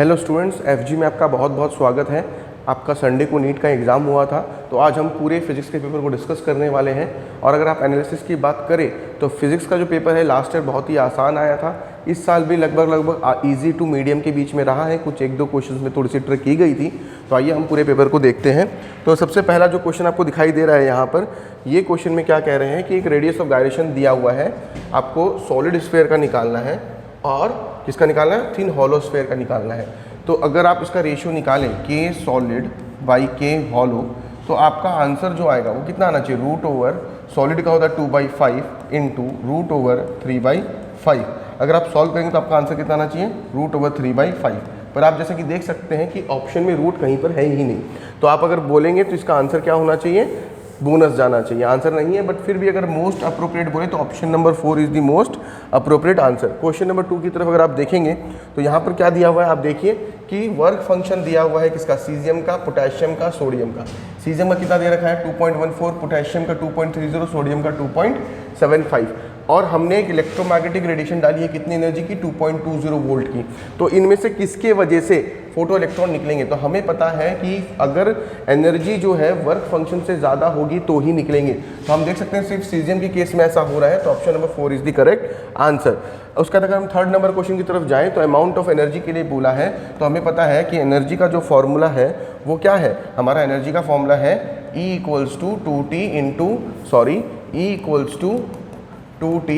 Hello students, FG में आपका बहुत बहुत स्वागत है। आपका संडे को नीट का एग्ज़ाम हुआ था, तो आज हम पूरे फिजिक्स के पेपर को डिस्कस करने वाले हैं। और अगर आप एनालिसिस की बात करें तो फिजिक्स का जो पेपर है लास्ट ईयर बहुत ही आसान आया था। इस साल भी लगभग इजी टू मीडियम के बीच में रहा है। कुछ एक दो क्वेश्चंस में थोड़ी सी ट्रिक की गई थी। तो आइए हम पूरे पेपर को देखते हैं। तो सबसे पहला जो क्वेश्चन आपको दिखाई दे रहा है यहाँ पर, ये क्वेश्चन में क्या कह रहे हैं कि एक रेडियस ऑफ गायरेशन दिया हुआ है, आपको सॉलिड स्फीयर का निकालना है और किसका निकालना है, थिन हॉलो स्फीयर का निकालना है। तो अगर आप इसका रेशियो निकालें के सॉलिड बाई के हॉलो, तो आपका आंसर जो आएगा वो कितना आना चाहिए, रूट ओवर सॉलिड का होता है 2/5 इंटू रूट ओवर 3/5। अगर आप सॉल्व करेंगे तो आपका आंसर कितना आना चाहिए, रूट ओवर 3/5। पर आप जैसे कि देख सकते हैं कि ऑप्शन में रूट कहीं पर है ही नहीं। तो आप अगर बोलेंगे तो इसका आंसर क्या होना चाहिए, बोनस जाना चाहिए। आंसर नहीं है, बट फिर भी अगर मोस्ट अप्रोप्रिएट बोले तो option number 4 is the most appropriate answer. Question number 2 की तरफ अगर आप देखेंगे तो यहाँ पर क्या दिया हुआ है, आप देखिए कि वर्क फंक्शन दिया हुआ है किसका, सीजियम का, पोटेशियम का, सोडियम का। सीजियम का कितना दे रखा है 2.14, पोटेशियम का 2.30, सोडियम का 2.75। और हमने एक इलेक्ट्रोमैग्नेटिक रेडिएशन डाली है कितनी एनर्जी की, 2.20 वोल्ट की। तो इनमें से किसके वजह से फोटो इलेक्ट्रॉन निकलेंगे, तो हमें पता है कि अगर एनर्जी जो है वर्क फंक्शन से ज़्यादा होगी तो ही निकलेंगे। तो हम देख सकते हैं सिर्फ सीजियम के केस में ऐसा हो रहा है। तो option number 4 is the correct answer. उसके बाद अगर हम थर्ड नंबर क्वेश्चन की तरफ जाएं तो अमाउंट ऑफ एनर्जी के लिए बोला है। तो हमें पता है कि एनर्जी का जो फॉर्मूला है वो क्या है, हमारा एनर्जी का फॉर्मूला है E इंटू 4πr²। जब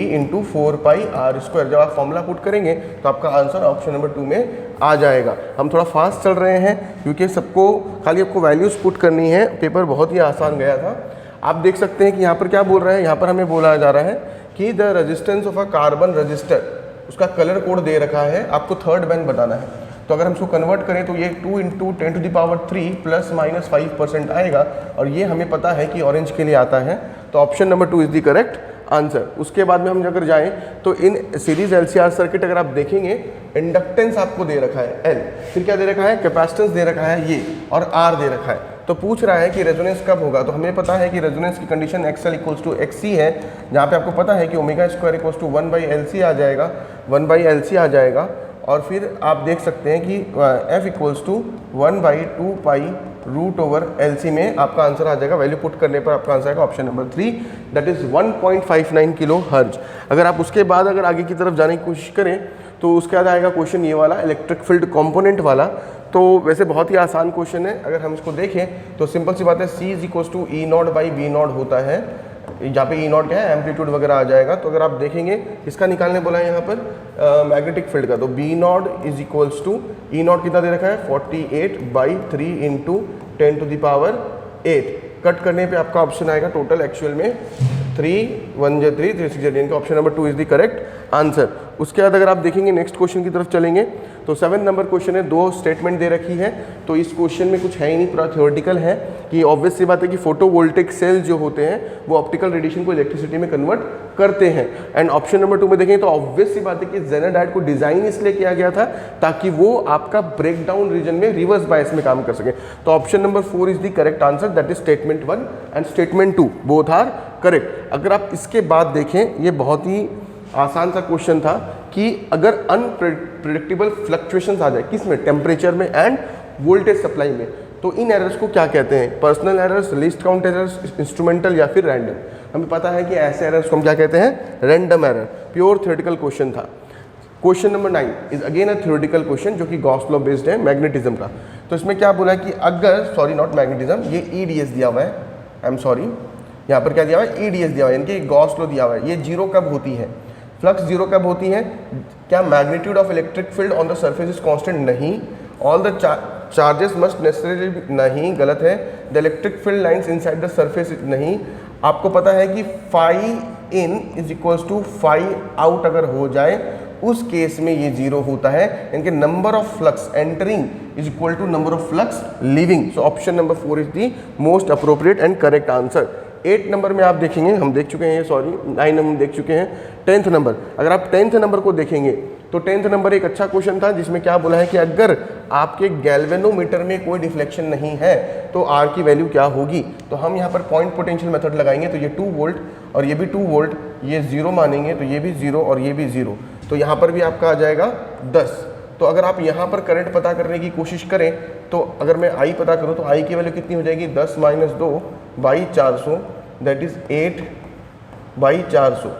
आप फॉर्मूला पुट करेंगे तो आपका आंसर ऑप्शन नंबर 2 में आ जाएगा। हम थोड़ा फास्ट चल रहे हैं क्योंकि सबको खाली आपको वैल्यूज़ पुट करनी है। पेपर बहुत ही आसान गया था। आप देख सकते हैं कि यहाँ पर क्या बोल रहा है, यहाँ पर हमें बोला जा रहा है कि the resistance of a carbon register, उसका कलर कोड दे रखा है, आपको थर्ड बैंड बताना है। तो अगर हम इसको कन्वर्ट करें तो ये 2 × 10⁻³ ±5% आएगा। और ये हमें पता है कि ऑरेंज के लिए आता है। तो option number 2 is the correct answer. उसके बाद में हम अगर जाएं तो इन सीरीज LCR सर्किट अगर आप देखेंगे, इंडक्टेंस आपको दे रखा है L, फिर क्या दे रखा है, कैपेसिटेंस दे रखा है ये, और R दे रखा है। तो पूछ रहा है कि रेजोनेंस कब होगा। तो हमें पता है कि रेजोनेंस की कंडीशन XL = XC है, जहाँ पे आपको पता है कि ω² = 1/LC आ जाएगा, 1/LC आ जाएगा। और फिर आप देख सकते हैं कि F = 1/2π√LC में आपका आंसर आ जाएगा। वैल्यू पुट करने पर आपका आंसर आएगा option number 3, that is 1.59 kilo hertz. अगर आप उसके बाद अगर आगे की तरफ जाने की कोशिश करें तो उसके बाद आएगा क्वेश्चन ये वाला, इलेक्ट्रिक फील्ड कंपोनेंट वाला। तो वैसे बहुत ही आसान क्वेश्चन है। अगर हम इसको देखें तो सिंपल सी बात है, C = E0/V0 होता है। जहाँ पे E0 क्या है, एम्पलीट्यूड वगैरह आ जाएगा। तो अगर आप देखेंगे इसका निकालने बोला है यहाँ पर मैग्नेटिक फील्ड का, तो B0 = E0 कितना दे रखा है 48/3 × 10⁸। कट करने पे आपका ऑप्शन आएगा टोटल एक्चुअल में 3 1 3 3 6 यानी कि option number 2 is the correct answer. उसके बाद अगर आप देखेंगे नेक्स्ट क्वेश्चन की तरफ चलेंगे तो 7 नंबर क्वेश्चन है, 2 स्टेटमेंट दे रखी है। तो इस क्वेश्चन में कुछ है ही नहीं, पूरा थ्योरेटिकल है कि ऑब्वियस सी बात है कि फोटोवोल्टिक सेल जो होते हैं वो ऑप्टिकल रेडिएशन को इलेक्ट्रिसिटी में कन्वर्ट करते हैं। एंड ऑप्शन नंबर 2 में देखें तो ऑब्वियस सी बात है कि जेनर डायोड को डिजाइन इसलिए किया गया था ताकि वो आपका ब्रेकडाउन रीजन में रिवर्स बायस में काम कर सके। तो option number 4 is the correct answer, that is statement 1 and statement 2 both are correct. अगर आप इसके बाद देखें, ये बहुत ही आसान सा क्वेश्चन था कि अगर अनप्रेडिक्टेबल फ्लक्चुएशंस आ जाए किसमें, टेम्परेचर में एंड वोल्टेज सप्लाई में, तो इन एरर्स को क्या कहते हैं, personal errors, least count errors, instrumental या फिर रैंडम। हमें पता है कि ऐसे एरर्स को हम क्या कहते हैं, random error. Pure theoretical question था। Question number 9 is again a theoretical question जो कि गॉस लॉ बेस्ड है मैग्नेटिज्म का। तो इसमें क्या बोला कि अगर, सॉरी नॉट मैग्नेटिज्म, ये EDS दिया हुआ है, आई एम सॉरी, यहाँ पर क्या दिया हुआ है, EDS दिया हुआ है, यानी कि गॉस लॉ दिया हुआ है। ये जीरो कब होती है, फ्लक्स जीरो कब होती है, क्या magnitude of electric field on the surface is constant, नहीं। All the charges must necessarily, नहीं, गलत है। The electric field lines inside the surface, नहीं। आपको पता है कि φ in = φ out अगर हो जाए उस केस में ये जीरो होता है, यानी कि number of flux entering is equal to number of flux leaving. So option number 4 is the most appropriate and correct answer. 8 number में आप देखेंगे, हम देख चुके हैं, सॉरी 9 हम देख चुके हैं। 10th नंबर, अगर आप 10th नंबर को देखेंगे तो 10th नंबर एक अच्छा क्वेश्चन था जिसमें क्या बोला है कि अगर आपके गैल्वेनोमीटर में कोई डिफ्लेक्शन नहीं है तो आर की वैल्यू क्या होगी। तो हम यहाँ पर पॉइंट पोटेंशियल मेथड लगाएंगे, तो ये 2 वोल्ट और ये भी 2 वोल्ट, ये 0 मानेंगे तो ये भी 0 और ये भी 0, तो यहाँ पर भी आपका आ जाएगा 10। तो तो अगर आप यहाँ पर करंट पता करने की कोशिश करें तो अगर मैं I पता करूँ तो I की वैल्यू कितनी हो जाएगी 10 - 2 बाई 400 दैट इज़ 8 बाई 400।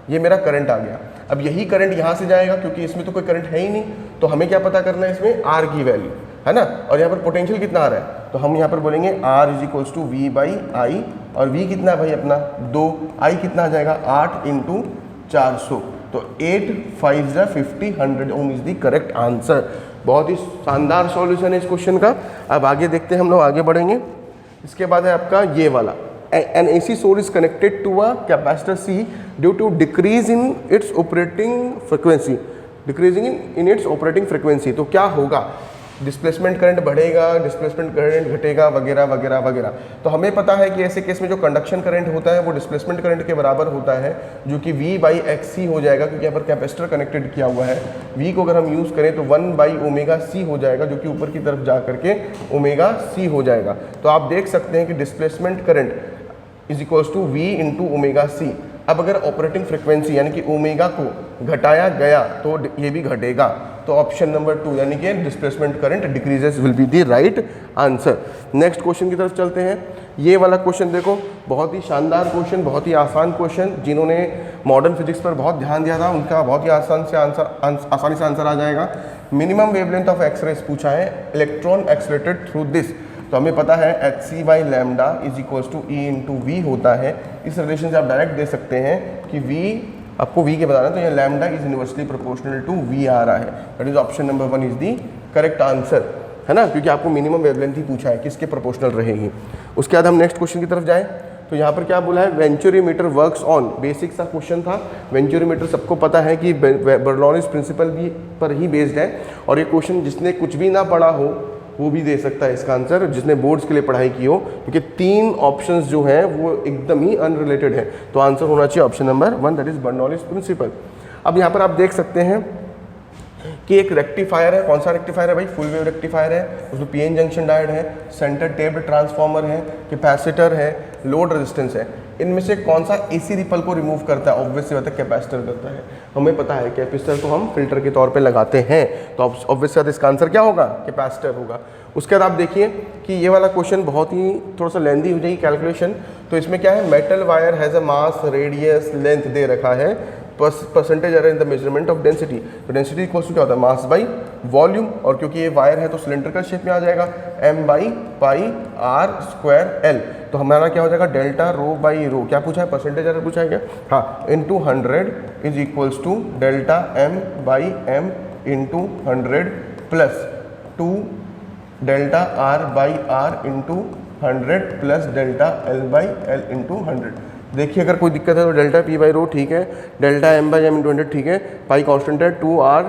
ये मेरा करंट आ गया। अब यही करंट यहाँ से जाएगा क्योंकि इसमें तो कोई करंट है ही नहीं, तो हमें क्या पता करना है इसमें R की वैल्यू, है ना। और यहाँ पर पोटेंशियल कितना आ रहा है, तो हम यहाँ पर बोलेंगे R = V बाई I, और V कितना है भाई अपना 2, I कितना आ जाएगा 8 × 400, तो 8 5 50 100 ohm is the correct answer. बहुत ही शानदार सॉल्यूशन है इस क्वेश्चन का। अब आगे देखते हैं, हम लोग आगे बढ़ेंगे। इसके बाद है आपका ये वाला, an AC source is connected to a capacitor C due to decrease in its operating frequency, decreasing in its operating frequency। तो क्या होगा, डिस्प्लेसमेंट करंट बढ़ेगा, डिस्प्लेसमेंट करंट घटेगा, वगैरह वगैरह वगैरह। तो हमें पता है कि ऐसे केस में जो कंडक्शन करंट होता है वो डिस्प्लेसमेंट करंट के बराबर होता है, जो कि V/XC हो जाएगा, क्योंकि यहाँ पर कैपेसिटर कनेक्टेड किया हुआ है। V को अगर हम यूज़ करें तो 1/ωc हो जाएगा, जो कि ऊपर की तरफ जा करके ωc हो जाएगा। तो आप देख सकते हैं कि डिस्प्लेसमेंट करंट = V × ωc। अब अगर ऑपरेटिंग फ्रिक्वेंसी यानी कि ओमेगा को घटाया गया तो ये भी घटेगा, तो ऑप्शन नंबर 2 यानी कि displacement current decreases will be the right answer. Next question की तरफ चलते हैं। ये वाला क्वेश्चन देखो, बहुत ही शानदार क्वेश्चन, बहुत ही आसान क्वेश्चन। जिन्होंने मॉडर्न फिजिक्स पर बहुत ध्यान दिया था उनका बहुत ही आसानी से आंसर आ जाएगा। मिनिमम वेवलेंथ ऑफ एक्सरेज पूछा है, इलेक्ट्रॉन एक्सलेटेड थ्रू दिस। तो हमें पता है hc/λ = E × V होता है। इस रिलेशन से आप डायरेक्ट दे सकते हैं कि V आपको V के बताना है, तो ये lambda is inversely proportional to V आ रहा है। That is option number 1 is the correct answer, है ना, क्योंकि आपको मिनिमम वेवलेंथ ही पूछा है किसके प्रोपोर्शनल रहेगी। उसके बाद हम नेक्स्ट क्वेश्चन की तरफ जाएं, तो यहाँ पर क्या बोला है, वेंचुरीमीटर वर्क्स ऑन, बेसिक सा क्वेश्चन था। वेंचुरीमीटर सबको पता है कि बर्नौलीज प्रिंसिपल भी पर ही बेस्ड है, और ये क्वेश्चन जिसने कुछ भी ना पढ़ा हो वो भी दे सकता है इसका आंसर, जिसने बोर्ड्स के लिए पढ़ाई की हो, क्योंकि 3 ऑप्शंस जो हैं वो एकदम ही अनरिलेटेड है। तो आंसर होना चाहिए option number 1, that is Bernoulli's principle. अब यहाँ पर आप देख सकते हैं कि एक रेक्टिफायर है। कौन सा रेक्टिफायर है भाई, फुल वेव रेक्टिफायर है, उसमें पीएन जंक्शन डायोड है, सेंटर टेप्ड ट्रांसफार्मर है, कैपेसिटर है, लोड रेजिस्टेंस है। इनमें से कौन सा एसी रिपल को रिमूव करता है, ऑब्वियस सी बात है कैपेसिटर करता है। हमें पता है कैपेसिटर को हम फिल्टर के तौर पे लगाते हैं, तो ऑब्वियस सी बात है इसका आंसर क्या होगा, कैपेसिटर होगा। उसके बाद आप देखिए कि ये वाला क्वेश्चन बहुत ही थोड़ा सा लेंदी हो जाएगी कैलकुलेशन। तो इसमें क्या है, metal wire has a mass, radius, length दे रखा है, percentage error in the measurement of density. तो डेंसिटी इक्वल्स टू क्या होता है, मास बाई वॉल्यूम, और क्योंकि ये वायर है तो सिलेंड्रिकल शेप में आ जाएगा, m/πr²L। तो हमारा क्या हो जाएगा, डेल्टा रो बाई रो, क्या पूछा है, परसेंटेज एरर पूछा है क्या, हाँ, × 100 is equals to delta m/m × 100 plus 2 delta r/r × 100 plus delta l/l × 100। देखिए अगर कोई दिक्कत है तो डेल्टा p/ρ ठीक है, डेल्टा m/m × 100 ठीक है, पाई कांस्टेंट है, 2r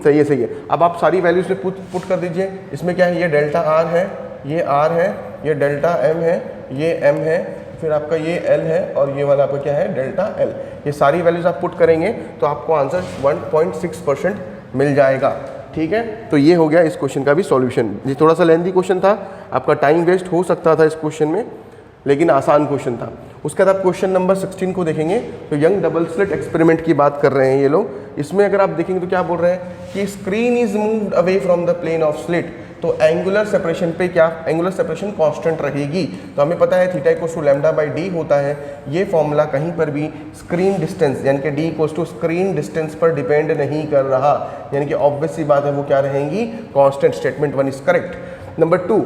सही है सही है। अब आप सारी वैल्यूज में पुट कर दीजिए। इसमें क्या है, ये डेल्टा r है, ये r है, ये डेल्टा m है, ये m है, फिर आपका ये l है, और ये वाला आपका क्या है, डेल्टा l। ये सारी वैल्यूज आप पुट करेंगे तो आपको आंसर 1.6% मिल जाएगा। ठीक है, तो ये हो गया इस क्वेश्चन का भी सॉल्यूशन। ये थोड़ा सा लेंथी क्वेश्चन था, आपका टाइम वेस्ट हो सकता था इस क्वेश्चन में, लेकिन आसान क्वेश्चन था। उसके बाद आप क्वेश्चन नंबर 16 को देखेंगे तो यंग डबल स्लिट एक्सपेरिमेंट की बात कर रहे हैं ये लोग। इसमें अगर आप देखेंगे तो क्या बोल रहे हैं कि screen is moved away from the plane of slit. तो एंगुलर सेपरेशन पे क्या, एंगुलर सेपरेशन कांस्टेंट रहेगी। तो हमें पता है थीटा = λ/d होता है। ये फॉर्मूला कहीं पर भी स्क्रीन डिस्टेंस यानी कि d = स्क्रीन डिस्टेंस पर डिपेंड नहीं कर रहा, यानी कि ऑब्वियस सी बात है वो क्या रहेंगी, constant. Statement 1 is correct. Number 2,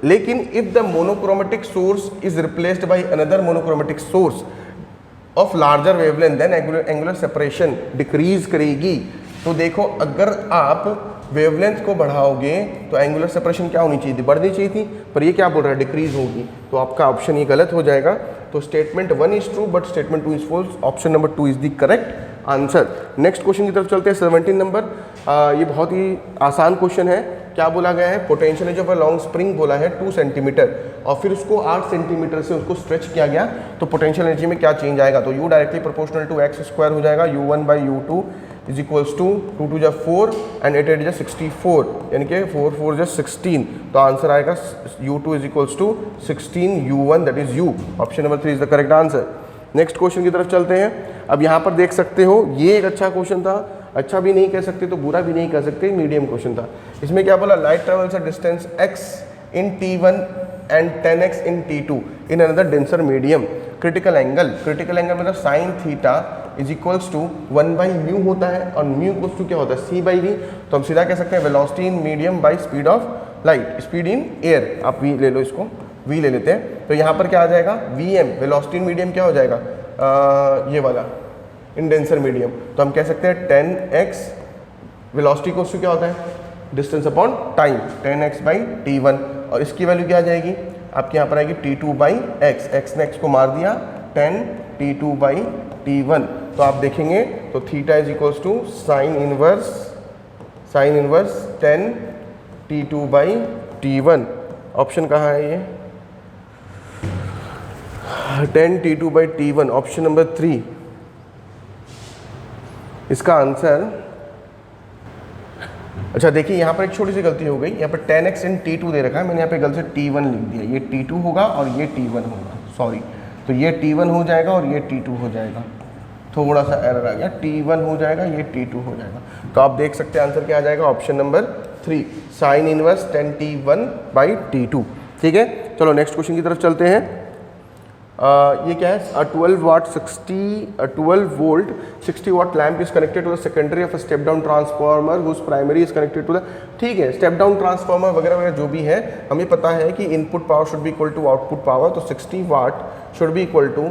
लेकिन if the monochromatic source is replaced by another monochromatic source of larger wavelength than angular separation decrease करेगी। तो देखो अगर आप वेवलेंथ को बढ़ाओगे तो एंगुलर सेपरेशन क्या होनी चाहिए थी, बढ़नी चाहिए थी, पर ये क्या बोल रहा है, डिक्रीज होगी। तो आपका ऑप्शन ये गलत हो जाएगा। तो statement 1 is true but statement 2 is false. Option number 2 is the correct answer. Next question की तरफ चलते हैं, 17 नंबर। ये बहुत ही आसान क्वेश्चन है। क्या बोला गया है, potential energy of a long spring बोला है 2 सेंटीमीटर, और फिर उसको 8 सेंटीमीटर से उसको स्ट्रेच किया गया, तो पोटेंशियल एनर्जी में क्या चेंज आएगा। तो u directly proportional to x² हो जाएगा, u1/u2 is equals to 2 × 4 and 8 × 64, यानी कि 4 4 16। तो आंसर आएगा u2 is equals to 16 u1, that is u। Option number 3 is the correct answer. Next question की तरफ चलते हैं। अब यहाँ पर देख सकते हो ये एक अच्छा क्वेश्चन था। अच्छा भी नहीं कह सकते तो बुरा भी नहीं कह सकते, मीडियम क्वेश्चन था। इसमें क्या बोला, light travels a distance x in t1 and 10x in t2 in another denser medium. Critical angle मतलब sine theta is equals to 1/μ होता है, और μ इक्वल्स टू क्या होता है, c/v। तो हम सीधा कह सकते हैं velocity in medium by speed of light, speed in air. आप v ले लो, इसको v ले लेते हैं। तो यहाँ पर क्या आ जाएगा, vm वेलोसिटी इन मीडियम क्या हो जाएगा, ये वाला इन डेंसर मीडियम। तो हम कह सकते हैं 10x वेलोसिटी इक्वल्स टू क्या होता है, डिस्टेंस अपॉन टाइम, 10x/t1, और इसकी वैल्यू क्या आ जाएगी आपके यहाँ पर आएगी t2/x, x ने x को मार दिया, 10 t2/t1। तो आप देखेंगे तो theta is equals to sine inverse 10 t2/t1। Option कहाँ है ये, 10 t2/t1, ऑप्शन नंबर 3 इसका आंसर। अच्छा देखिए यहाँ पर एक छोटी सी गलती हो गई, यहाँ पर 10x इन t2 दे रखा है, मैंने यहाँ पे गलती से t1 लिख दिया, ये t2 होगा और ये t1 होगा, सॉरी। तो ये t1 हो जाएगा और ये t2 हो जाएगा, थोड़ा सा एरर आ गया, t1 हो जाएगा, ये t2 हो जाएगा। तो आप देख सकते हैं आंसर क्या आ जाएगा, option number 3, sine inverse 10t1/t2। ठीक है, चलो नेक्स्ट क्वेश्चन की तरफ चलते हैं। ये क्या है, 12 volt 60 watt lamp is connected to the secondary of a step down transformer whose primary is connected to the. ठीक है, स्टेप डाउन ट्रांसफार्मर वगैरह वगैरह जो भी है, हमें पता है कि input power should be equal to output power. तो 60 watt should be equal to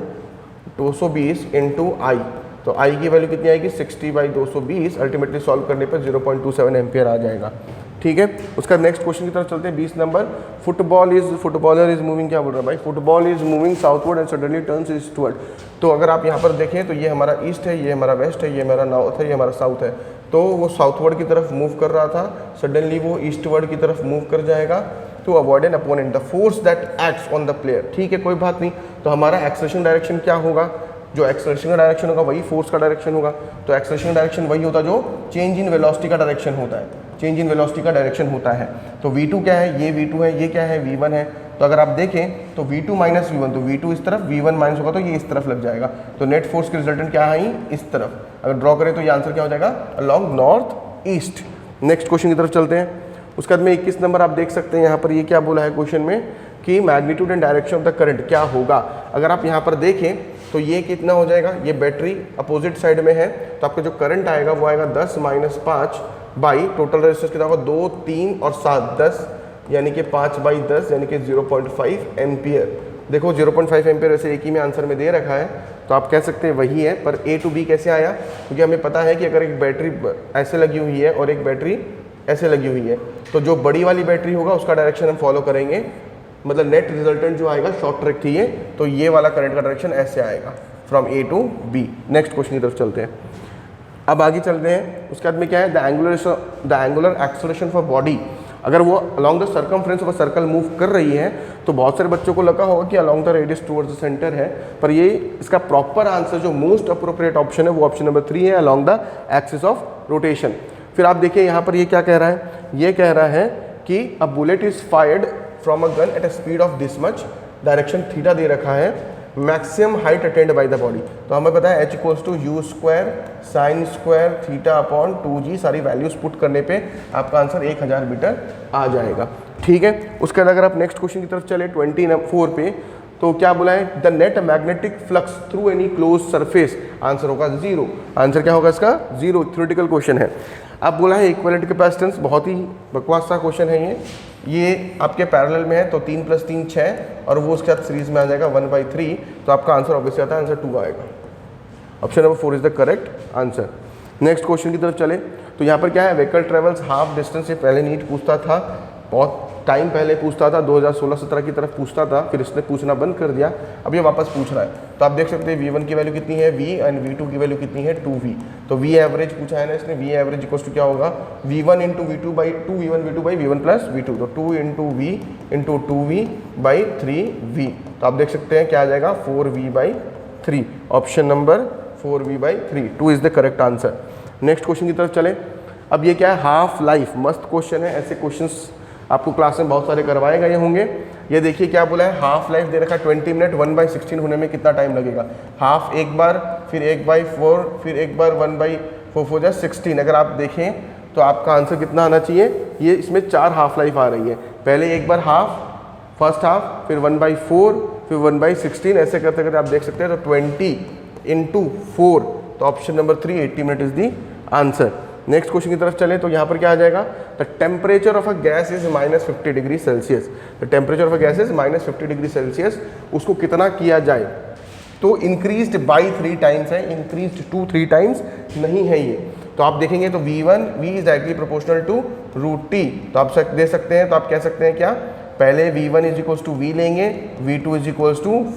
220 into I. तो आई की वैल्यू कितनी आएगी, 60/220, अल्टीमेटली सॉल्व करने पर 0.27 एम्पियर आ जाएगा। ठीक है, उसका नेक्स्ट क्वेश्चन की तरफ चलते हैं। 20 नंबर, फुटबॉलर इज मूविंग, क्या बोल रहा है भाई, football is moving southward and suddenly turns eastward. तो अगर आप यहाँ पर देखें तो ये हमारा ईस्ट है, ये हमारा वेस्ट है, ये हमारा नॉर्थ है, ये हमारा साउथ है। तो वो साउथवर्ड की तरफ मूव कर रहा था, सडनली वो ईस्टवर्ड की तरफ मूव कर जाएगा to avoid an opponent the force that acts on the player. ठीक है, कोई बात नहीं। तो हमारा एक्सेलरेशन डायरेक्शन क्या होगा, जो एक्सेलरेशन का डायरेक्शन होगा वही फोर्स का डायरेक्शन होगा। तो एक्सेलरेशन डायरेक्शन वही होता है जो चेंज इन वेलोसिटी का डायरेक्शन होता है, चेंज इन वेलोसिटी का डायरेक्शन होता है। तो v2 क्या है, ये v2 है, ये क्या है, v1 है। तो अगर आप देखें तो v2 माइनस v1, तो v2 इस तरफ, v1 माइनस होगा तो ये इस तरफ लग जाएगा। तो नेट फोर्स की रिजल्टेंट क्या है, इस तरफ। अगर ड्रॉ करें तो ये आंसर क्या हो जाएगा, along north east. Next question की तरफ चलते हैं। उसके बाद में 21 नंबर आप देख सकते हैं, यहाँ पर ये क्या बोला है क्वेश्चन में कि magnitude and direction of the current क्या होगा। अगर आप यहाँ पर देखें तो ये कितना हो जाएगा, ये बैटरी अपोजिट साइड में है, तो आपका जो करंट आएगा वो आएगा 10 - 5 बाई टोटल रेजिस्टेंस कितना होगा, 2, 3 और 7, 10, यानी कि 5/10 यानी कि 0.5 एम्पियर। देखो 0.5 एम्पियर वैसे एक ही में आंसर में दे रखा है, तो आप कह सकते हैं वही है। पर A to B कैसे आया, क्योंकि हमें पता है कि अगर एक बैटरी ऐसे लगी हुई है और एक बैटरी ऐसे लगी हुई है, तो जो बड़ी वाली बैटरी होगा उसका डायरेक्शन हम फॉलो करेंगे, मतलब नेट रिजल्टेंट जो आएगा शॉर्ट ट्रैक थी ये, तो ये वाला करंट का डायरेक्शन ऐसे आएगा from A to B। Next question की तरफ चलते हैं। अब आगे चलते हैं। उसके बाद में क्या है, the angular acceleration for body. अगर वो along the circumference of a circle move कर रही है तो बहुत सारे बच्चों को लगा होगा कि along the radius towards the centre है, पर ये इसका प्रॉपर आंसर जो मोस्ट अप्रोप्रिएट ऑप्शन है वो ऑप्शन नंबर 3 है, along the axis of rotation. फिर आप देखिए यहाँ पर ये क्या कह रहा है, ये कह रहा है कि a bullet is fired from a gun at a speed of this much, direction theta दे रखा है, maximum height attend by the body. तो हमें पता है h = u² sin² θ/2g, सारी वैल्यूज पुट करने पे आपका आंसर 1000 मीटर आ जाएगा। ठीक है, उसके बाद अगर आप नेक्स्ट क्वेश्चन की तरफ चले 24 पे, तो क्या बोला है, the net magnetic flux through any close surface, answer होगा 0। आंसर क्या होगा इसका, 0। थ्योरेटिकल क्वेश्चन है। अब बोला है इक्विवेलेंट कैपेसिटेंस, बहुत ही बकवास सा क्वेश्चन है ये आपके पैरेलल में है, तो 3 + 3 6, और वो उसके साथ सीरीज में आ जाएगा 1/3। तो आपका आंसर ऑब्वियसली आता है, आंसर 2 आएगा। Option number 4 is the correct answer. Next question की तरफ चले तो यहाँ पर क्या है, व्हीकल ट्रेवल्स हाफ डिस्टेंस से पहले नीट पूछता था, बहुत टाइम पहले पूछता था, 2016-17 की तरफ पूछता था, फिर इसने पूछना बंद कर दिया, अब ये वापस पूछ रहा है। तो आप देख सकते हैं V1 की वैल्यू कितनी है, V, एंड V2 की वैल्यू कितनी है, 2V। तो V एवरेज पूछा है ना इसने, V एवरेज इक्वल्स टू क्या होगा, V1 × V1 V2 / V1 + V2, तो 2 × V × 2V/3V। तो आप देख सकते हैं क्या आ जाएगा, 4V/3। Option number 4V/3, 2 is the correct answer. Next question की तरफ चले। अब ये क्या है, हाफ लाइफ, मस्त क्वेश्चन है, ऐसे क्वेश्चंस आपको क्लास में बहुत सारे करवाए गए होंगे। ये देखिए क्या बोला है, हाफ लाइफ दे रखा है 20 मिनट, 1/16 होने में कितना टाइम लगेगा, हाफ एक बार, फिर 1/4, फिर एक बार 4 4 जा 16। अगर आप देखें तो आपका आंसर कितना आना चाहिए, ये इसमें 4 हाफ लाइफ आ रही है। पहले एक बार हाफ, फर्स्ट हाफ, फिर 1/4, फिर 1/16, ऐसे करते करते आप देख सकते हैं। तो 20 × 4, तो option number 3 80 minute is the answer. Next question की तरफ चलें तो यहाँ पर क्या आ जाएगा, the temperature of a gas is -50 degree Celsius. The temperature of a gas is -50 degree Celsius. उसको कितना किया जाए, तो इंक्रीज्ड बाई 3 टाइम्स है, इंक्रीज्ड टू 3 टाइम्स नहीं है ये। तो आप देखेंगे तो V1 V is directly proportional to √T। तो आप दे सकते हैं, तो आप कह सकते हैं क्या, पहले V1 = V लेंगे, V2 =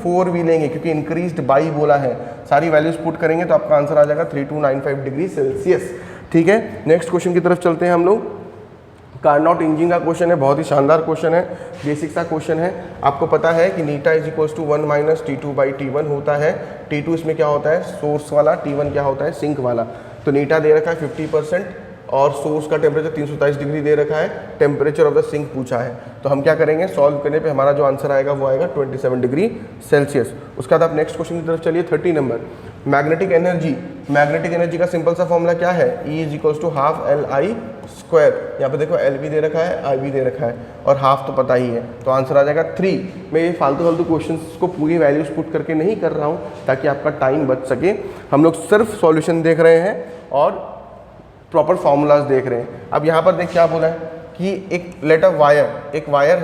4V लेंगे, क्योंकि इंक्रीज्ड बाई बोला है। सारी वैल्यूज पुट करेंगे तो आपका आंसर आ जाएगा 3295 डिग्री सेल्सियस। ठीक है, नेक्स्ट क्वेश्चन की तरफ चलते हैं हम लोग। कार्नोट इंजन का क्वेश्चन है, बहुत ही शानदार क्वेश्चन है, बेसिक सा क्वेश्चन है। आपको पता है कि नीटा = 1 - T2/T1 होता है। T2 इसमें क्या होता है, सोर्स वाला, T1 क्या होता है, सिंक वाला। तो नीटा दे रखा है 50% और सोर्स का टेम्परेचर 327 डिग्री दे रखा है, टेम्परेचर ऑफ द सिंक पूछा है। तो हम क्या करेंगे, सॉल्व करने पे हमारा जो आंसर आएगा वो आएगा 27 डिग्री सेल्सियस। उसके बाद आप नेक्स्ट क्वेश्चन की तरफ चलिए, 30 number. Magnetic energy, magnetic energy का सिंपल सा फॉर्मूला क्या है, E = ½ Li²। यहाँ पे देखो L भी दे रखा है, I भी दे रखा है, और हाफ तो पता ही है, तो आंसर आ जाएगा 3। मैं ये फालतू क्वेश्चंस को पूरी वैल्यूज पुट करके नहीं कर रहा हूँ ताकि आपका टाइम बच सके। हम लोग सिर्फ सॉल्यूशन देख रहे हैं और प्रॉपर फार्मूलाज देख रहे हैं। अब यहाँ पर देख क्या बोला है कि एक लेट अ वायर, एक वायर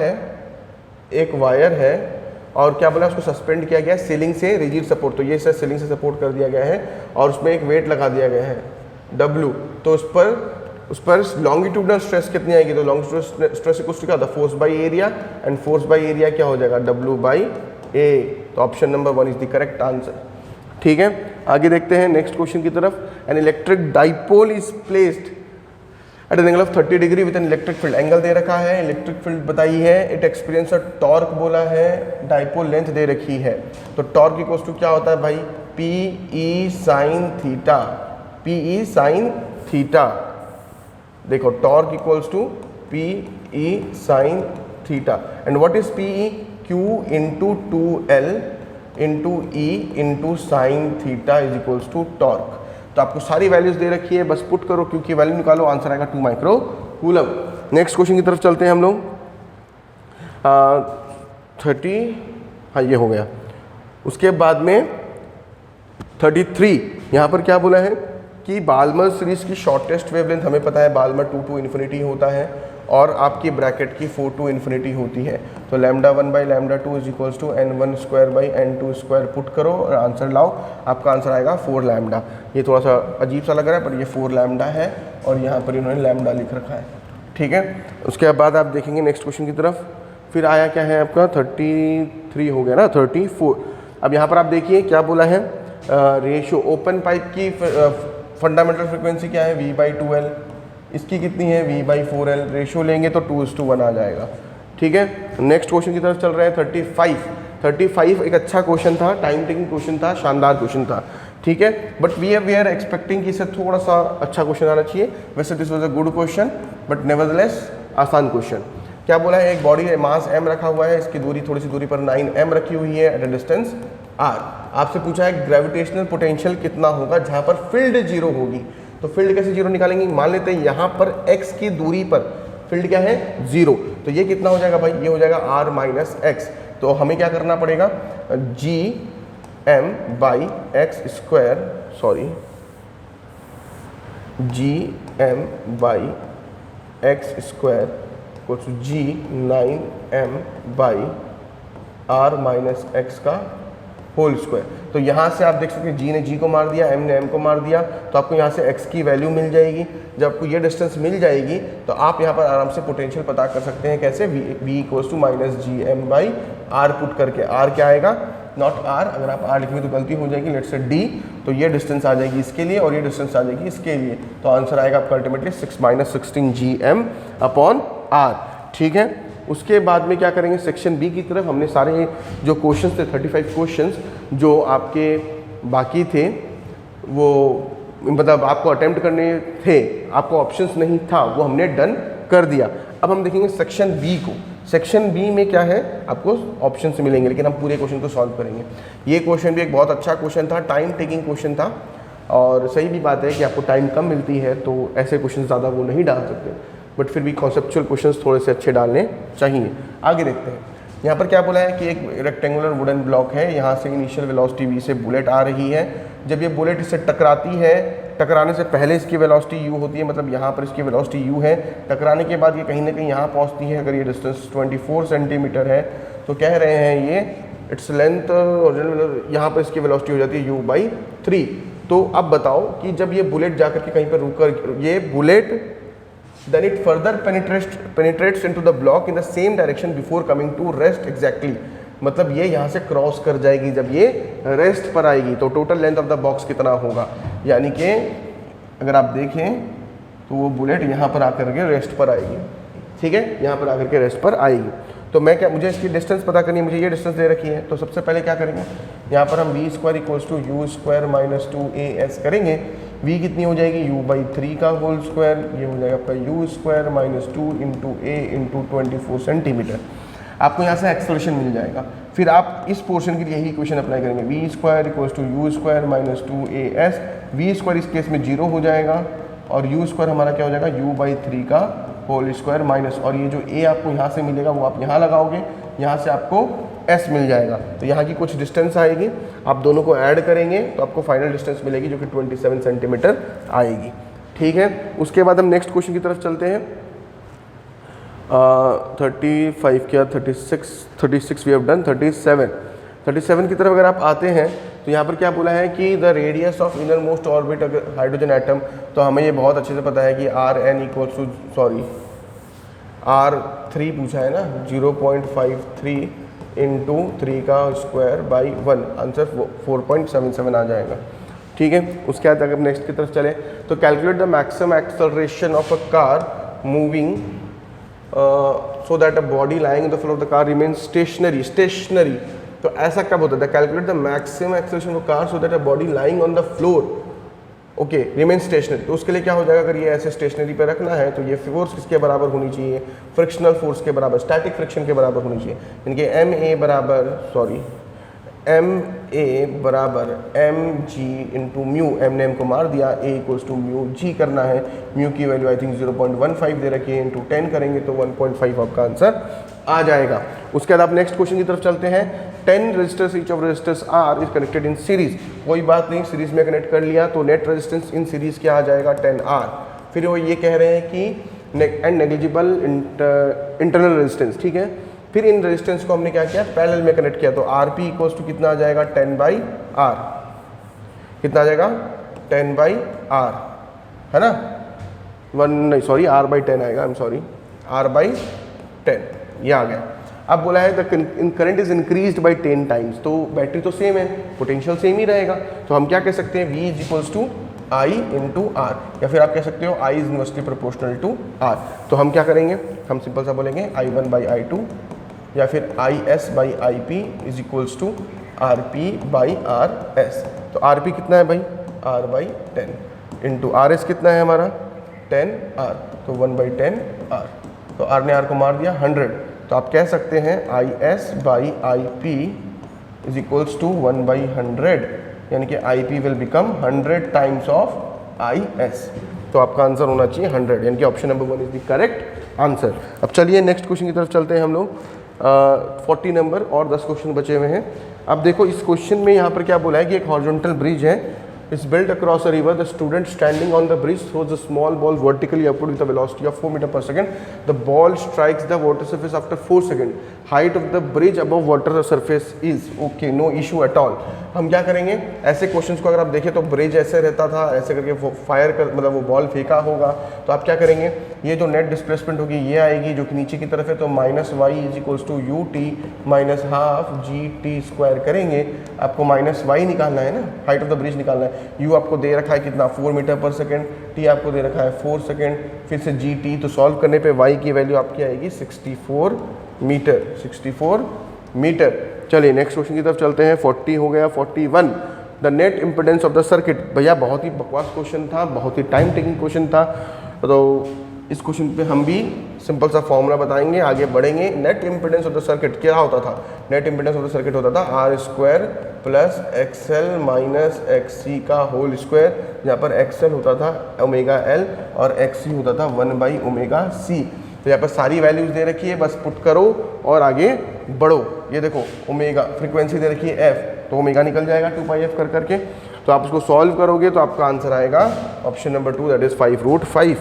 है और क्या बोला, उसको सस्पेंड किया गया है सीलिंग से रिजिड सपोर्ट। तो ये सर सीलिंग से सपोर्ट कर दिया गया है और उसमें एक वेट लगा दिया गया है W। तो उस पर लॉन्गिट्यूडनल स्ट्रेस कितनी आएगी, तो लॉन्गिट्यूडनल स्ट्रेस इक्वल क्या होता है, force by area, and force by area क्या हो जाएगा, W/A। तो option number 1 is the correct answer. ठीक है, आगे देखते हैं नेक्स्ट क्वेश्चन की तरफ। An electric dipole is placed at an angle of 30 degree with an electric field. Angle दे रखा है, इलेक्ट्रिक फील्ड बताई है, इट एक्सपीरियंस अ टॉर्क बोला है, डाइपोल लेंथ दे रखी है। तो टॉर्क इक्वल टू क्या होता है भाई, PE sin theta, PE sin theta. देखो torque equals to PE sin theta, and what is PE, Q × 2L × E × sin theta is equals to torque. तो आपको सारी वैल्यूज दे रखी है, बस पुट करो, क्योंकि वैल्यू निकालो, आंसर आएगा 2 माइक्रो कूलम। नेक्स्ट क्वेश्चन की तरफ चलते हैं हम लोग। 30, हाँ ये हो गया। उसके बाद में 33, यहाँ पर क्या बोला है कि बाल्मर सीरीज की शॉर्टेस्ट वेवलेंथ हमें पता है, बाल्मर 2 to इन्फिनिटी होता है और आपकी ब्रैकेट की 4 to इन्फिनिटी होती है। तो λ1/λ2 is equals to n1² put करो और आंसर लाओ, आपका आंसर आएगा 4 लैम्डा। ये थोड़ा सा अजीब सा लग रहा है पर ये 4 लैम्डा है और यहाँ पर इन्होंने लैम्डा लिख रखा है। ठीक है, उसके बाद आप देखेंगे नेक्स्ट क्वेश्चन की तरफ। फिर आया क्या है आपका 33 हो गया ना, 34। अब यहाँ पर आप देखिए क्या बोला है, रेशियो ओपन पाइप की फंडामेंटल फ्रिक्वेंसी क्या है, V/2L। इसकी कितनी है, V/4L। रेशियो लेंगे तो 2:1 आ जाएगा। ठीक है, नेक्स्ट क्वेश्चन की तरफ चल रहे हैं 35 एक अच्छा क्वेश्चन था, टाइम टेकिंग क्वेश्चन था, शानदार क्वेश्चन था। ठीक है, बट वी आर एक्सपेक्टिंग कि इससे थोड़ा सा अच्छा क्वेश्चन आना चाहिए। वैसे this was a good question but nevertheless आसान क्वेश्चन। क्या बोला है, एक बॉडी है, मास m रखा हुआ है, इसकी दूरी थोड़ी सी दूरी पर 9m रखी हुई है एट अ डिस्टेंस r। आपसे पूछा है ग्रेविटेशनल पोटेंशियल कितना होगा जहाँ पर फील्ड 0 होगी। तो फील्ड कैसे 0 निकालेंगे, मान लेते हैं यहाँ पर x की दूरी पर फील्ड क्या है 0, तो ये कितना हो जाएगा भाई, ये हो जाएगा r - x। तो हमें क्या करना पड़ेगा, Gm/x² G9m/r - x का होल स्क्वायर। तो यहाँ से आप देख सकते हैं G ने G को मार दिया, M ने M को मार दिया, तो आपको यहाँ से x की वैल्यू मिल जाएगी। जब आपको ये डिस्टेंस मिल जाएगी तो आप यहाँ पर आराम से पोटेंशियल पता कर सकते हैं। कैसे, V = -Gm/r पुट करके। r क्या आएगा, नॉट r, अगर आप r लिखेंगे तो गलती हो जाएगी, लेट्स से d। तो ये डिस्टेंस आ जाएगी इसके लिए और ये डिस्टेंस आ जाएगी इसके लिए। तो आंसर आएगा आपका अल्टीमेटली 6 - 16 Gm/r। ठीक है, उसके बाद में क्या करेंगे, सेक्शन बी की तरफ। हमने सारे जो क्वेश्चंस थे 35 क्वेश्चंस जो आपके बाकी थे, वो मतलब आपको अटेम्प्ट करने थे, आपको ऑप्शंस नहीं था, वो हमने डन कर दिया। अब हम देखेंगे सेक्शन बी को। सेक्शन बी में क्या है, आपको ऑप्शंस मिलेंगे लेकिन हम पूरे क्वेश्चन को सॉल्व करेंगे। ये क्वेश्चन भी एक बहुत अच्छा क्वेश्चन था, टाइम टेकिंग क्वेश्चन था। और सही भी बात है कि आपको टाइम कम मिलती है तो ऐसे क्वेश्चन ज़्यादा वो नहीं डाल सकते, बट फिर भी कॉन्सेप्चुअल क्वेश्चंस थोड़े से अच्छे डालने चाहिए। आगे देखते हैं, यहाँ पर क्या बोला है कि एक रेक्टेंगुलर वुडन ब्लॉक है, यहाँ से इनिशियल वेलोसिटी v से बुलेट आ रही है। जब ये बुलेट इससे टकराती है, टकराने से पहले इसकी वेलोसिटी u होती है, मतलब यहाँ पर इसकी वेलोसिटी u है। टकराने के बाद ये कहीं ना कहीं यहाँ पहुँचती है। अगर ये डिस्टेंस 24 सेंटीमीटर है तो कह रहे हैं ये इट्स लेंथ यहाँ पर इसकी वेलोसिटी हो जाती है u/3। तो अब बताओ कि जब ये बुलेट जाकर के कहीं पर रुक कर, ये bullet then it further penetrates into the block in the same direction before coming to rest exactly, मतलब ये यहाँ से क्रॉस कर जाएगी जब ये रेस्ट पर आएगी। तो total length of the box कितना होगा, यानी कि अगर आप देखें तो वो बुलेट यहाँ पर आकर के रेस्ट पर आएगी, ठीक है, यहाँ पर आकर के रेस्ट पर आएगी। तो मैं क्या, मुझे इसकी डिस्टेंस पता करनी है, मुझे ये डिस्टेंस दे रखी है। तो सबसे पहले क्या करेंगे, यहाँ पर हम v² = u² - 2as करेंगे। v कितनी हो जाएगी, u/3 का होल स्क्वायर, ये हो जाएगा आपका u² - 2 × a × 24 सेंटीमीटर। आपको यहाँ से एक्सेलरेशन मिल जाएगा। फिर आप इस पोर्शन के लिए यही इक्वेशन अप्लाई करेंगे, v² = u² - 2as। v² इस केस में 0 हो जाएगा और u² हमारा क्या हो जाएगा, u/3 का होल स्क्वायर माइनस, और ये जो a आपको यहाँ से मिलेगा वो आप यहाँ लगाओगे, यहाँ से आपको s मिल जाएगा। तो यहाँ की कुछ डिस्टेंस आएगी, आप दोनों को ऐड करेंगे तो आपको फाइनल डिस्टेंस मिलेगी जो कि 27 सेंटीमीटर आएगी, ठीक है। उसके बाद हम नेक्स्ट क्वेश्चन की तरफ चलते हैं। 35 क्या 36 वी हैव डन। 37 की तरफ अगर आप आते हैं तो यहाँ पर क्या बोला है कि the radius of inner most orbit hydrogen atom, तो हमें ये बहुत अच्छे से पता है कि R3 पूछा है ना, 0.53 × 3 का स्क्वायर बाई 1, आंसर 4.77 आ जाएगा, ठीक है। उसके बाद अगर नेक्स्ट की तरफ चले तो calculate the maximum acceleration of a car moving so that a body lying in the floor of the car remain stationery. तो ऐसा कब होता है, calculate the maximum acceleration of car so that a body lying on the floor okay remain stationery. तो उसके लिए क्या हो जाएगा, अगर ये ऐसे स्टेशनरी पे रखना है तो ये फोर्स किसके बराबर होनी चाहिए, फ्रिक्शनल फोर्स के बराबर, स्टैटिक फ्रिक्शन के बराबर होनी चाहिए। यानी कि ma बराबर mg × म्यू, m ने m को मार दिया, a = म्यू g करना है। म्यू की वैल्यू आई थिंक 0.15 दे रखी है, × 10 करेंगे तो 1.5 आपका आंसर आ जाएगा। उसके बाद आप नेक्स्ट क्वेश्चन की तरफ चलते हैं। 10 resistors, each of resistors are is connected in series. कोई बात नहीं, सीरीज में कनेक्ट कर लिया तो नेट रेजिस्टेंस इन सीरीज क्या आ जाएगा, 10R। फिर वो ये कह रहे हैं कि एंड नेग्लिजिबल इंटरनल रेजिस्टेंस, ठीक है। फिर इन रेजिस्टेंस को हमने क्या किया, पैरेलल में कनेक्ट किया, तो RP = कितना आ जाएगा, 10/R। कितना आ जाएगा, 10/R, है ना, R/10 आएगा, R/10, ये आ गया। अब बोला है the current is increased by 10 times, तो बैटरी तो सेम है, पोटेंशियल सेम ही रहेगा, तो हम क्या कह सकते हैं, V = I × R, या फिर आप कह सकते हो I is inversely proportional to R। तो हम क्या करेंगे, हम सिंपल सा बोलेंगे I1/I2 या फिर IS/IP = RP/RS। तो RP कितना है भाई, R/10 × RS कितना है हमारा, 10R, तो 1/10R। तो R ने R को मार दिया 100, तो आप कह सकते हैं IS/IP = 1/100, यानी कि IP will become 100 times of IS। तो आपका आंसर होना चाहिए 100, यानी कि option number 1 is the correct answer. अब चलिए नेक्स्ट क्वेश्चन की तरफ चलते हैं हम लोग। 40 नंबर और 10 क्वेश्चन बचे हुए हैं। अब देखो इस क्वेश्चन में यहाँ पर क्या बोला है कि एक हॉरिजॉन्टल ब्रिज है, is built across a river. The student standing on the bridge throws a small ball vertically upward with a velocity of 4 meters per second. The ball strikes the water surface after 4 seconds. Height of the bridge above water surface is okay, no issue at all. हम क्या करेंगे, ऐसे questions को अगर आप देखें तो bridge ऐसे रहता था, ऐसे करके फायर कर मतलब वो बॉल फेंका होगा, तो आप क्या करेंगे, ये जो नेट डिस्प्लेसमेंट होगी ये आएगी जो कि नीचे की तरफ है, तो -y = ut -12 gt² करेंगे। आपको -y निकालना है ना, हाइट ऑफ द ब्रिज निकालना है। u आपको दे रखा है कितना, 4 मीटर पर सेकेंड, t आपको दे रखा है 4 सेकेंड, फिर से gt, तो सॉल्व करने पे y की वैल्यू आपकी आएगी 64 मीटर। चलिए नेक्स्ट क्वेश्चन की तरफ चलते हैं। 40 हो गया। 41 the net impedance of the circuit. भैया बहुत ही बकवास क्वेश्चन था, बहुत ही टाइम टेकिंग क्वेश्चन था, तो इस क्वेश्चन पे हम भी सिंपल सा फॉर्मूला बताएंगे, आगे बढ़ेंगे। Net impedance of the circuit क्या होता था? Net impedance of the circuit होता था R square plus XL minus XC का होल स्क्वायर, यहाँ पर एक्सएल होता था ओमेगा एल और एक्ससी होता था 1/ओमेगा सी। तो यहाँ पर सारी वैल्यूज दे रखी है, बस पुट करो और आगे बढ़ो। ये देखो ओमेगा फ्रीक्वेंसी दे रखी है एफ, तो ओमेगा निकल जाएगा 2πf कर करके। तो आप उसको सॉल्व करोगे तो आपका आंसर आएगा ऑप्शन नंबर 2 दैट इज 5√5।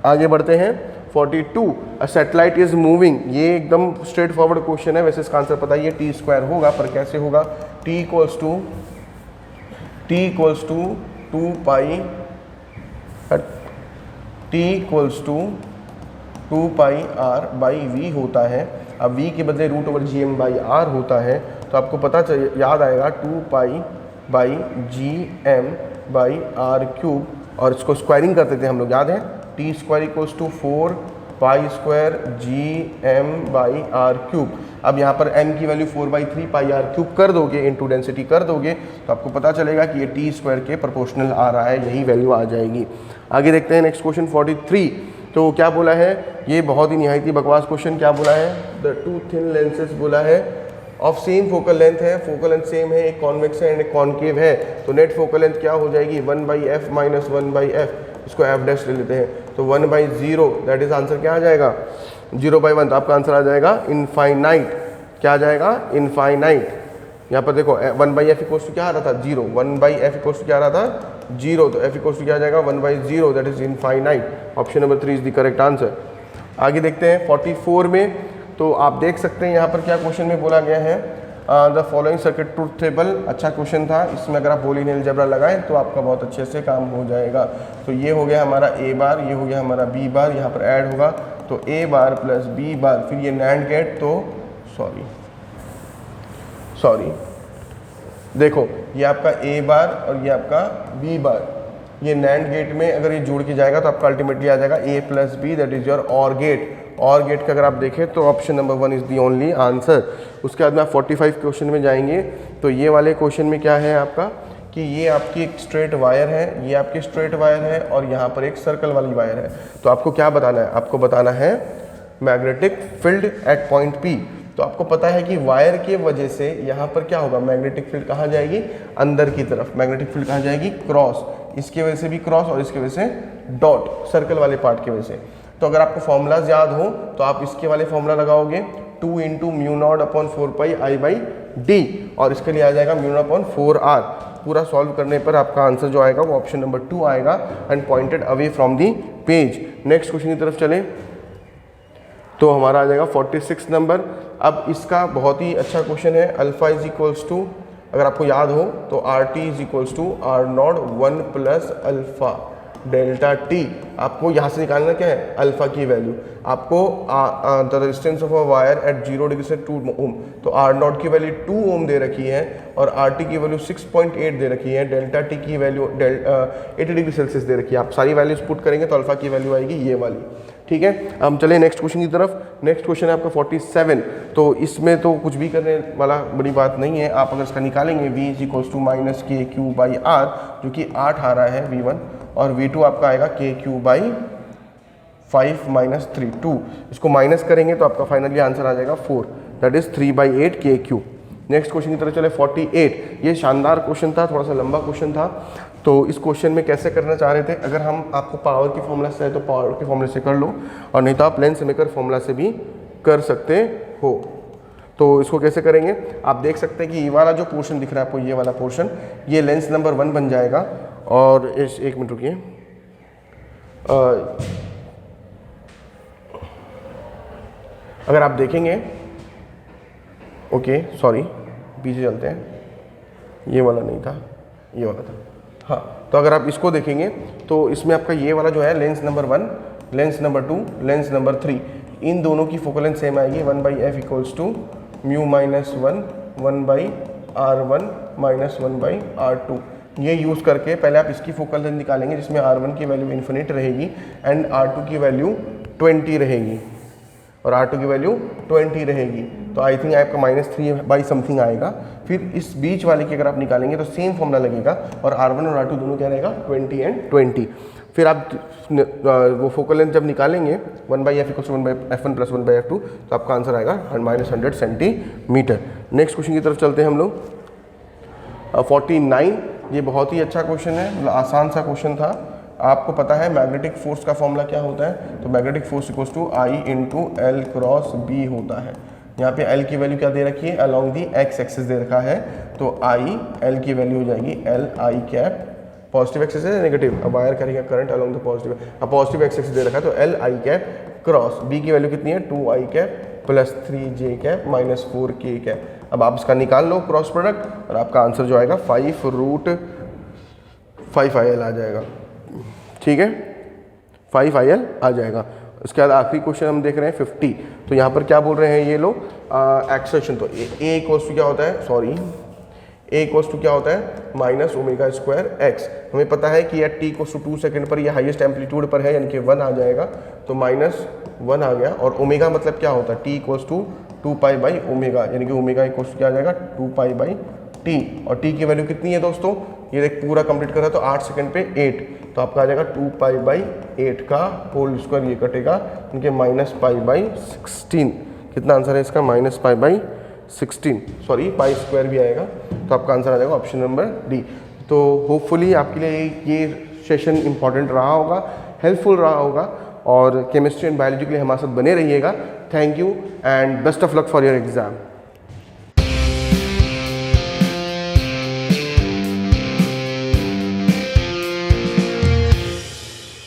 आगे बढ़ते हैं 42 अ सैटेलाइट इज मूविंग। ये एकदम स्ट्रेट फॉरवर्ड क्वेश्चन है, वैसे इसका आंसर पता ही है t² होगा, पर कैसे होगा? t equals to pi r by v होता है। अब v के बदले √/gm/r होता है, तो आपको पता याद आएगा 2π/gm/r³ और इसको स्क्वायरिंग करते थे हम लोग, याद है? t² equals to 4π²gm/r³। अब यहाँ पर m की वैल्यू 4/3πr³ कर दोगे, इनटू डेंसिटी कर दोगे, तो आपको पता चलेगा कि ये t² के प्रोपोर्शनल आ रहा है, यही वैल्यू आ जाएगी। आगे देखते हैं नेक्स्ट क्वेश्चन 43। तो क्या बोला है? ये बहुत ही निहायती बकवास क्वेश्चन। क्या बोला है? द टू थिन लेंसेज बोला है ऑफ सेम फोकल लेंथ है, फोकल लेंथ सेम है, एक कॉन्वेक्स है एंड एक कॉन्केव है, तो नेट फोकल लेंथ क्या हो जाएगी? 1/f माइनस 1/f, इसको f डैश ले लेते हैं, तो 1/0 दैट इज आंसर क्या आ जाएगा? 0/1, तो आपका आंसर आ जाएगा इनफाइनाइट। क्या आ जाएगा? इनफाइनाइट। यहाँ पर देखो 1/f इक्वल्स टू क्या आ रहा था? 0। 1/f इक्वल्स टू क्या आ रहा था? 0, तो f इक्वल्स टू क्या आ जाएगा? 1/0 that is infinite. Option number 3 is the correct answer. आगे देखते हैं 44 में। तो आप देख सकते हैं यहाँ पर क्या क्वेश्चन में बोला गया है, the following circuit truth table. अच्छा क्वेश्चन था, इसमें अगर आप बूलियन अलजेब्रा लगाएं तो आपका बहुत अच्छे से काम हो जाएगा। तो ये हो गया हमारा a बार, ये हो गया हमारा b बार, यहाँ पर ऐड होगा तो a बार प्लस b बार, फिर ये नैंड गेट, तो सॉरी देखो ये आपका a बार और ये आपका b बार, ये नैंड गेट में अगर ये जोड़ के जाएगा तो आपका अल्टीमेटली आ जाएगा a plus b that is your OR gate. और गेट का अगर आप देखें तो option number 1 is the only answer. उसके बाद में आप 45 क्वेश्चन में जाएंगे। तो ये वाले क्वेश्चन में क्या है आपका कि ये आपकी एक स्ट्रेट वायर है, ये आपकी स्ट्रेट वायर है और यहाँ पर एक सर्कल वाली वायर है। तो आपको क्या बताना है? आपको बताना है magnetic field at point P। तो आपको पता है कि वायर के वजह से यहाँ पर क्या होगा? मैग्नेटिक फील्ड कहाँ जाएगी? अंदर की तरफ। मैग्नेटिक फील्ड कहाँ जाएगी? क्रॉस। इसकी वजह से भी क्रॉस और इसकी वजह से डॉट, सर्कल वाले पार्ट की वजह से। तो अगर आपको फॉर्मूलाज याद हो तो आप इसके वाले फॉर्मूला लगाओगे 2 × μ0/4πI/d और इसके लिए आ जाएगा μ0/4r। पूरा सॉल्व करने पर आपका आंसर जो आएगा वो ऑप्शन नंबर 2 आएगा and pointed away from the page. Next question की तरफ चलें तो हमारा आ जाएगा 46 नंबर। अब इसका बहुत ही अच्छा क्वेश्चन है। अल्फा इज इक्वल्स टू, अगर आपको याद हो तो RT is equals to R0 1 plus alpha delta T. आपको यहाँ से निकालना क्या है? अल्फा की वैल्यू। आपको the resistance of a wire eight 0 degree से 2 ओम, तो R0 की वैल्यू 2 ओम दे रखी है और RT की वैल्यू 6.8 दे रखी है, डेल्टा टी की वैल्यू 80 डिग्री सेल्सियस दे रखी है। आप सारी वैल्यूज पुट करेंगे तो अल्फा की वैल्यू आएगी ये वाली। ठीक है, हम चले नेक्स्ट क्वेश्चन की तरफ। नेक्स्ट क्वेश्चन है आपका 47। तो इसमें तो कुछ भी करने वाला बड़ी बात नहीं है। आप अगर इसका निकालेंगे v is equals to -kq/r, जो कि 8 आ रहा है v1, और v2 आपका आएगा kq/5 - 3 2। इसको माइनस करेंगे तो आपका फाइनली आंसर आ जाएगा 4 that is 3/8 kq। Next question की तरफ चले 48। ये शानदार क्वेश्चन था, थोड़ा सा लंबा क्वेश्चन था। तो इस क्वेश्चन में कैसे करना चाह रहे थे, अगर हम आपको पावर की फॉर्मूला से है तो पावर के फॉर्मूले से कर लो, और नहीं तो आप लेंस मेकर फॉर्मूला से भी कर सकते हो। तो इसको कैसे करेंगे आप देख सकते हैं कि ये वाला जो पोर्शन दिख रहा है आपको, ये वाला पोर्शन, ये लेंस नंबर 1 बन जाएगा। और इस 1 मिनट रुकिए, अगर आप देखेंगे, ओके सॉरी पीछे चलते हैं, ये वाला नहीं था, ये वाला था। हाँ, तो अगर आप इसको देखेंगे तो इसमें आपका ये वाला जो है lens number 1, lens number 2, lens number 3, इन दोनों की फोकल लेंथ सेम आएगी 1/f equals to μ - 1 1/r1 - 1/r2। ये यूज़ करके पहले आप इसकी फोकल लेंथ निकालेंगे जिसमें R1 की वैल्यू इन्फिनिट रहेगी एंड R2 की वैल्यू 20 रहेगी और R2 की वैल्यू 20 रहेगी। तो आई थिंक आपका -3 समथिंग आएगा। फिर इस बीच वाले की अगर आप निकालेंगे तो सेम फॉर्मूला लगेगा और R1 और R2 दोनों क्या रहेगा 20 एंड 20। फिर आप वो फोकल लेंथ जब निकालेंगे 1/f = 1/f1 + 1/f2, तो आपका आंसर आएगा -100 सेंटीमीटर। नेक्स्ट क्वेश्चन की तरफ चलते हैं हम लोग। 49, ये बहुत ही अच्छा क्वेश्चन है, मतलब आसान सा क्वेश्चन था। आपको पता है मैग्नेटिक फोर्स का फॉर्मूला क्या होता है, तो magnetic force = I × L cross B होता है। यहाँ पे L की वैल्यू क्या दे रखी है, अलॉन्ग दी x एक्सिस दे रखा है, तो L की वैल्यू हो जाएगी LI कैप, पॉजिटिव एक्सिस है नेगेटिव, अब वायर करेंगे करंट अलॉन्ग द पॉजिटिव, अब पॉजिटिव एक्सिस दे रखा है तो LI कैप क्रॉस B की वैल्यू कितनी है 2I cap + 3J cap - 4K cap. अब आप इसका निकाल लो क्रॉस प्रोडक्ट और आपका आंसर जो आएगा 5√5IL आ जाएगा। ठीक है, 5IL आ जाएगा। उसके बाद आखिरी क्वेश्चन हम देख रहे हैं 50। तो यहाँ पर क्या बोल रहे हैं ये लोग, एक्सेलरेशन। तो A = क्या होता है, सॉरी A = क्या होता है -ω²x। हमें पता है कि यह t = 2 सेकंड पर यह हाईएस्ट एम्पलीट्यूड पर है, यानी कि 1 आ जाएगा, तो -1 आ गया। और ओमेगा मतलब क्या होता है, t = 2π/ω, यानी कि ओमेगा = क्या आ जाएगा 2π/t। और t की वैल्यू कितनी है दोस्तों, ये देख पूरा कंप्लीट कर रहा है तो 8 सेकंड पे 8, तो आपका आ जाएगा 2π/8 का होल स्क्वायर, ये कटेगा इनके -π/16। कितना आंसर है इसका, -π/16, सॉरी π² भी आएगा, तो आपका आंसर आ जाएगा ऑप्शन नंबर डी। तो होपफुली आपके लिए ये सेशन इंपॉर्टेंट रहा होगा, हेल्पफुल रहा होगा, और केमिस्ट्री एंड बायोलॉजी के लिए हमारे साथ बने रहिएगा। Thank you and best of luck for your exam.